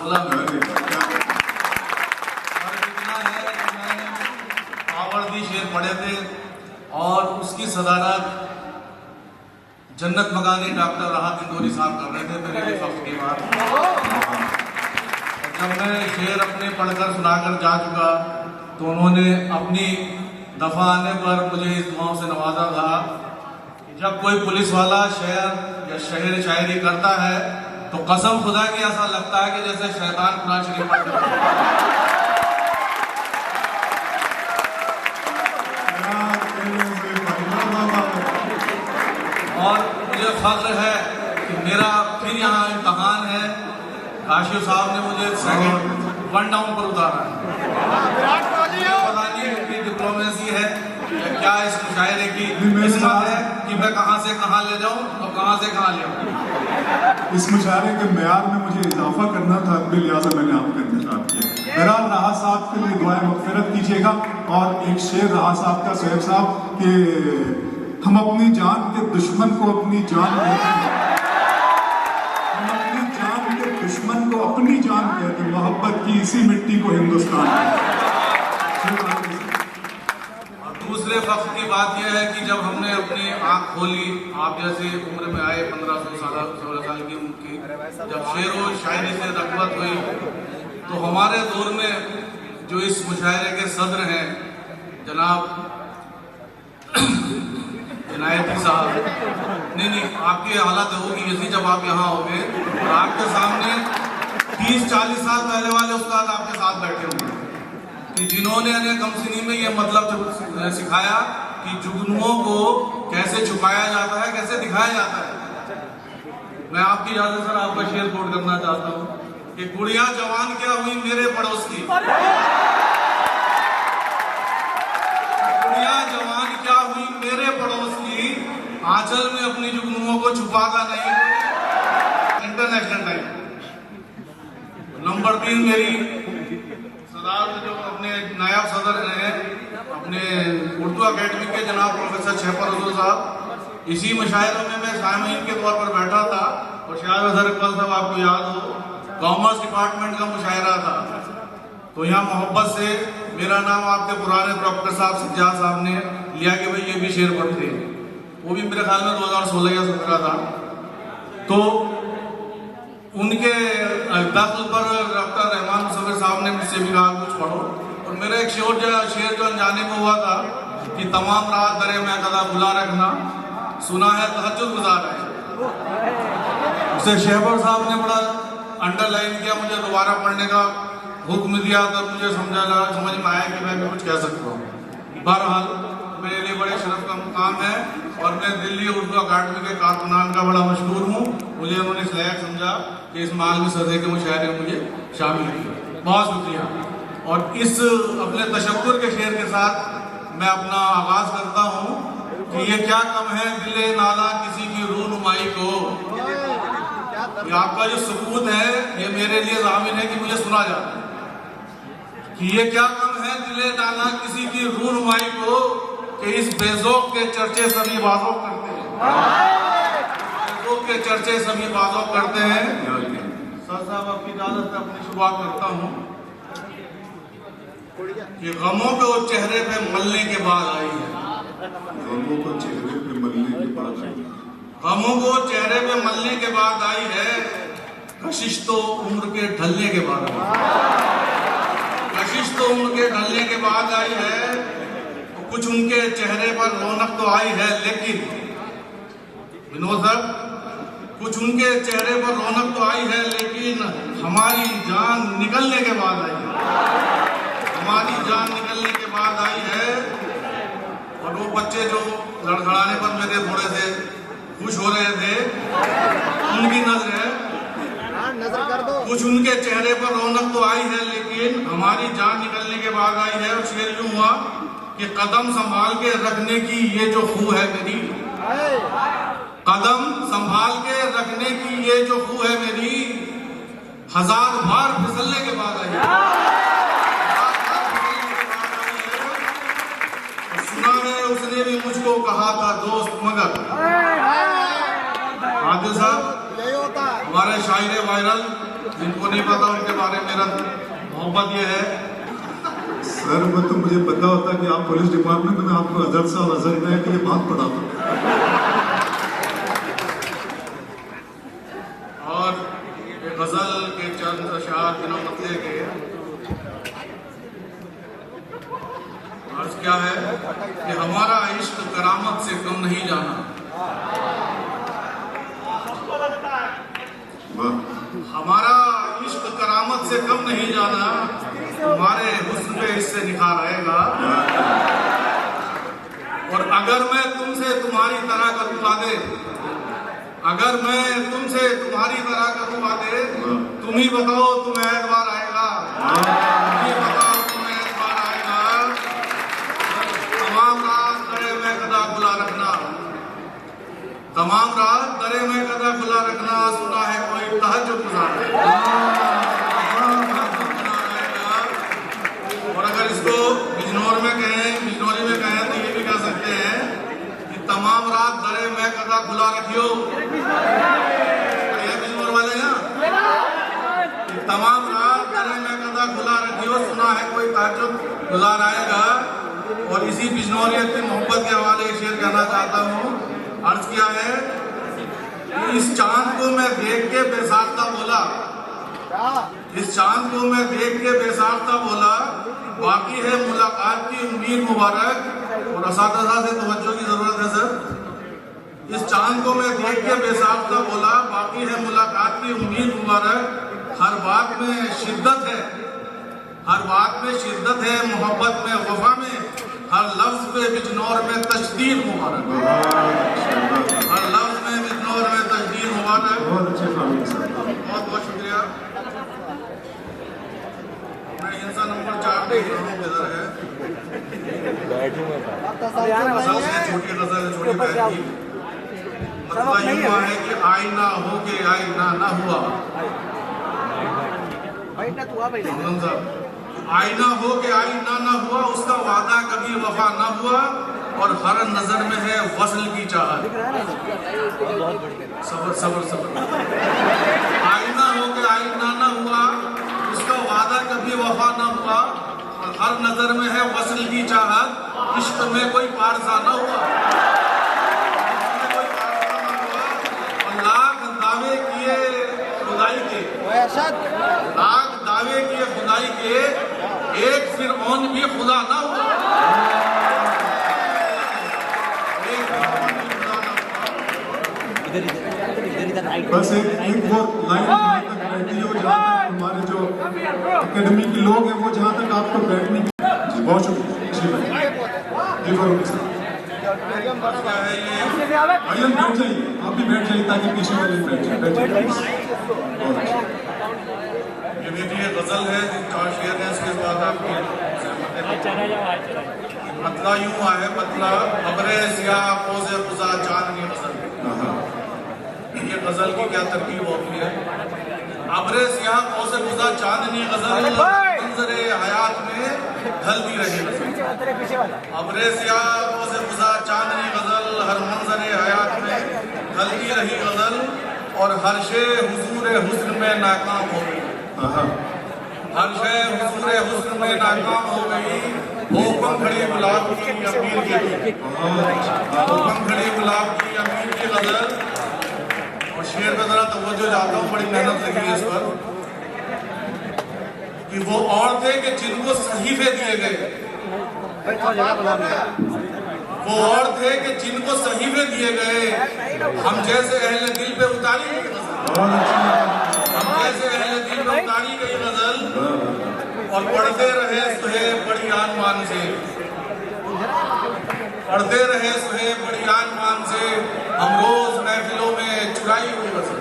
बोला और इतना है कि मैंने आवर्दी शेर पढ़े थे और उसकी सदारत जन्नत मकानी डॉक्टर राहत इंदौरी साहब कर रहे थे मेरे लिए फख्र की बात। जब मैं शेर अपने पढ़कर सुनाकर जा चुका तो उन्होंने अपनी दफा आने पर मुझे इस दुआओं से नवाजा था। जब कोई पुलिस वाला शेर या शेर शायरी करता है तो कसम खुदा की ऐसा लगता है कि जैसे शैतान कुरान शरीफ पढ़ रहा है। और मुझे फख्र है कि मेरा फिर यहाँ इम्तहान है। काशिफ साहब ने मुझे सेकंड 1 डाउन पर उतारा है। पता नहीं उनकी डिप्लोमेसी है या क्या इस मुशायरे की किस्मत है कि मैं कहाँ से कहाँ ले जाऊँ और कहाँ से कहाँ ले आऊँ। इस मुशायरे के मेयार में मुझे इजाफा करना था, लिहाजा मैंने आपका इंतजार किया। बहरहाल राहा साहब के लिए दुआए मग़फ़िरत कीजिएगा। और एक शेर राहा साहब का, सोहेब साहब, कि हम अपनी जान के दुश्मन को अपनी जान कहते हैं, हम अपनी जान के दुश्मन को अपनी जान कहते हैं, मोहब्बत की इसी मिट्टी को हिंदुस्तान। और दूसरे फख्र की बात यह है कि जब हमने अपनी आँख खोली, आप जैसे उम्र में आए 15-16 साल की उम्र की, जब शेर व शायरी से रग़बत हुई तो हमारे दौर में जो इस मुशायरे के सदर हैं जनाब इनायती साहब, नहीं आपकी हालत होगी ऐसी जब आप यहाँ होंगे और आपके सामने 30-40 साल पहले वाले उस्ताद आपके साथ बैठे होंगे कि जिन्होंने कमसिनी में ये मतलब सिखाया कि जुगनुओं को कैसे छुपाया जाता है, कैसे दिखाया जाता है। मैं आपकी इजाजत सर आपका शेर कोट करना चाहता हूँ कि गुड़िया जवान क्या हुई मेरे पड़ोस की, गुड़िया जवान क्या हुई मेरे पड़ोस की, आंचल में अपनी जुगनुओं को छुपाता नहीं। International time. नंबर 3 मेरी सदार जो अपने नायब सदर हैं अपने उर्दू अकेडमी के जनाब प्रोफेसर शहपर रसूल साहब, इसी मुशायरे में मैं सामईन के तौर पर बैठा था और शायद अजहर इकबाल साहब आपको याद हो, कॉमर्स डिपार्टमेंट का मुशायरा था। तो यहाँ मोहब्बत से मेरा नाम आपके पुराने डॉक्टर साहब सज्जाद साहब ने लिया कि भाई ये भी शेर पढ़ते हैं। वो भी मेरे ख्याल में 2016 या 17 था। तो उनके दख्ल पर डॉक्टर रहमान मुसव्विर साहब ने मुझसे भी कहा कुछ पढ़ो और मेरा एक शेर जो अनजाने में हुआ था कि तमाम रात दरे में कदा बुला रखना, सुना है तहज्जुद गुजार है। उसे शहबर साहब ने बड़ा अंडरलाइन किया, मुझे दोबारा पढ़ने का हुक्म दिया, तब मुझे समझ में आया कि मैं भी कुछ कह सकता हूँ। बहरहाल मेरे लिए बड़े शरफ का मुकाम है और मैं दिल्ली उर्दू अकादमी के कारकुनान का बड़ा मशहूर हूँ। मुझे उन्होंने इस लायक समझा कि इस मालवी सदे के मुशायरे में मुझे शामिल किया। बहुत शुक्रिया। और इस अपने तशक्कुर के शेर के साथ मैं अपना आगाज करता हूँ कि ये क्या कम है दिले नाला किसी की रूनुमाई को। ये आपका जो सुकून है ये मेरे लिए ज़ामिन है कि मुझे सुना जाता है कि ये क्या कम है दिले नाला किसी की रूनुमाई को कि इस बेज़ौक़ के चर्चे सभी बाज़ौक़ करते हैं, बेज़ौक़ के चर्चे सभी बाज़ौक़ करते हैं। सर साहब आपकी इजाज़त से अपनी शुरुआत करता हूँ कि गमों को चेहरे पे मलने के बाद आई है, गमों को चेहरे पे मलने के बाद आई है, गमों को चेहरे पे मलने के बाद आई है, कशिश तो उम्र के ढलने के बाद आई है, कशिश तो उम्र के ढलने के बाद आई है। कुछ उनके चेहरे पर रौनक तो आई है लेकिन विनोद सर, कुछ उनके चेहरे पर रौनक तो आई है लेकिन हमारी जान निकलने के बाद आई है, हमारी जान निकलने के बाद आई है। और वो बच्चे जो लड़खड़ाने पर मेरे थोड़े से खुश हो रहे थे उनकी नजर है, कुछ उनके चेहरे पर रौनक तो आई है लेकिन हमारी जान निकलने के बाद आई है। और शेर यूं हुआ कि कदम संभाल के रखने की ये जो खू है मेरी, कदम संभाल के रखने की ये जो खू है मेरी, 1000 बार फिसलने के बाद आई है। सुना है उसने भी मुझको कहा था दोस्त मगर। आदिल साहब हमारे शायर वायरल जिनको नहीं पता उनके बारे में मेरा मोहब्बत ये है। सर वो तो मुझे पता होता कि आप पुलिस डिपार्टमेंट में आपको अजहर साहब अजहर है कि ये बात पड़ा था। और ये गजल के चंद अशआर दिनों मतले के अर्ज क्या है कि हमारा इश्क करामत से कम नहीं जाना, हमारा इश्क करामत से कम नहीं जाना, तुम्हारे हुस्न पे इससे निखार आएगा। और अगर मैं तुमसे तुम्हारी तरह करूँ वादे, अगर मैं तुमसे तुम्हारी तरह करूँ वादे, तुम ही बताओ तुम एतबार आएगा, तुम ही बताओ तुम एतबार आएगा। तमाम रात दरे में कदा खुला रखना, तमाम रात दरे में कदा खुला रखना, सुना है कोई तहज्जुद गुजार है। और अगर इसको बिजनौर में कहें, बिजनौरी में कहें तो ये भी कह सकते हैं कि तमाम रात दरे में कदा खुला रखियो। ये बिजनौर वाले हैं, तमाम रात दरे में कदा खुला रखियो, सुना है कोई तहज्जुद गुजार आएगा। और इसी बिजनौरियत की मोहब्बत के हवाले एक शेर कहना चाहता हूँ। अर्ज किया है कि इस चांद को मैं देख के बेसाख्ता बोला, इस चांद को मैं देख के बेसाख्ता बोला, बाकी है मुलाकात की उम्मीद मुबारक। और असातिज़ा से तवज्जो की जरूरत है सर। इस चांद को मैं देख के बेसाख्ता बोला, बाकी है मुलाकात की उम्मीद मुबारक। हर बात में शिद्दत है, हर बात में शिद्दत है, मोहब्बत में वफा में, हर लफ्ज पे बिजनौर में तशदीद मुबारक, हर लफ्ज में बिजनौर में तशदीद मुबारक। बहुत अच्छे फारूक साहब, बहुत बहुत शुक्रिया। मैं हिंसा नंबर 4 देख रहा हूँ, किधर है? सबसे छोटी गजल है, छोटी बहन की। मतलब यूं हुआ है कि आईना हो के आईना ना हुआ, आईना हो के आईना ना हुआ, उसका वादा कभी वफा ना हुआ, और हर नजर में है वसल की चाहत। सबर सबर सबर। आईना हो के आईना ना हुआ, उसका वादा कभी वफा ना हुआ, और हर नजर में है वसल की चाहत। इश्क में कोई पारसा ना हुआ, और लाख दावे किए खुदाई के, लाख दावे किए खुदाई के, एक फिरौन भी खुदा ना हुआ, एक फिरौन भी खुदा ना हुआ। बस एक वो लाइन जहाँ तक बैठती है, वो जहाँ तक हमारे जो एकेडमी के लोग हैं वो जहाँ तक आपको बैठने की। जी बहुत शुक्रिया जी भाई, जी फारूक साहब। आइए बैठ जाइए, आप भी बैठ जाइए ताकि पीछे वाले बैठ जाए। बहुत अच्छा। ये देखिए गजल है, 4 शेर है, इसके बाद आपकी मतला यूं है, मतला खबरे सियाह पोज़े खुदा चांदनी गजल। ये गजल की क्या तरकीब होती है? अबरे सियाह पोज़े खुदा चांदनी गजल, मंजरे हयात में ढलती रही गजल। अबरे सियाह पोज़े खुदा चांदनी गजल, हर मंजरे हयात में ढलती रही गजल, और हर शे हुजूर हुस्न में नाकाम हो गई, हर शे हुजूर हुस्न में नाकाम हो गई। वो पंखड़ी गुलाब की अमीर की, वो पंखड़ी गुलाब की अमीर की गजल। और शेर पे जरा तवज्जो चाहता हूँ, बड़ी मेहनत लगी है इस पर। कि वो और थे कि जिनको सहीफे दिए गए, वो और थे कि जिनको सहीफे दिए गए, हम जैसे अहले दिल पे उतारी गई गजल, हम जैसे अहले दिल पे उतारी गई गजल। और पढ़ते रहे सुहेब बड़ी आन से, पढ़ते रहे सुहेब बड़ी आन से, हम रोज महफिलों में चुराई हुई गजल।